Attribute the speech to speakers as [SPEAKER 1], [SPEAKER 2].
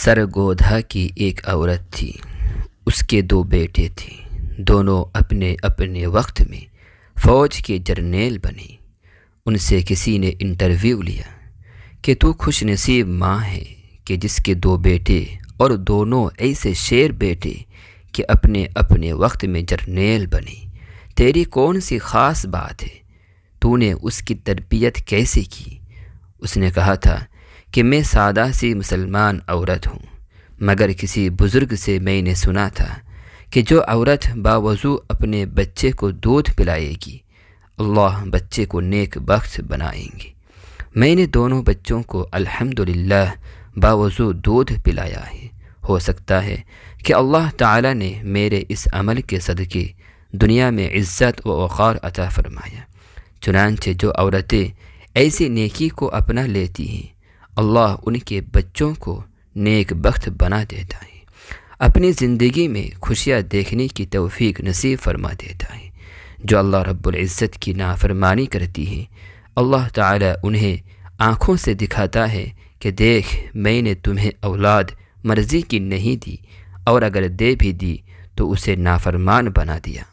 [SPEAKER 1] سرگودھا کی ایک عورت تھی۔ اس کے 2 بیٹے تھے۔ دونوں اپنے اپنے وقت میں فوج کے جرنیل بنے۔ ان سے کسی نے انٹرویو لیا کہ تو خوش نصیب ماں ہے کہ جس کے 2 بیٹے اور دونوں ایسے شیر بیٹے کہ اپنے اپنے وقت میں جرنیل بنے۔ تیری کون سی خاص بات ہے؟ تو نے اس کی تربیت کیسے کی؟ اس نے کہا تھا کہ میں سادہ سی مسلمان عورت ہوں، مگر کسی بزرگ سے میں نے سنا تھا کہ جو عورت باوضو اپنے بچے کو دودھ پلائے گی، اللہ بچے کو نیک بخت بنائیں گے۔ میں نے دونوں بچوں کو الحمدللہ باوضو دودھ پلایا ہے۔ ہو سکتا ہے کہ اللہ تعالی نے میرے اس عمل کے صدقے دنیا میں عزت و وقار عطا فرمایا۔ چنانچہ جو عورتیں ایسی نیکی کو اپنا لیتی ہیں، اللہ ان کے بچوں کو نیک بخت بنا دیتا ہے، اپنی زندگی میں خوشیاں دیکھنے کی توفیق نصیب فرما دیتا ہے۔ جو اللہ رب العزت کی نافرمانی کرتی ہیں، اللہ تعالی انہیں آنکھوں سے دکھاتا ہے کہ دیکھ، میں نے تمہیں اولاد مرضی کی نہیں دی، اور اگر دے بھی دی تو اسے نافرمان بنا دیا۔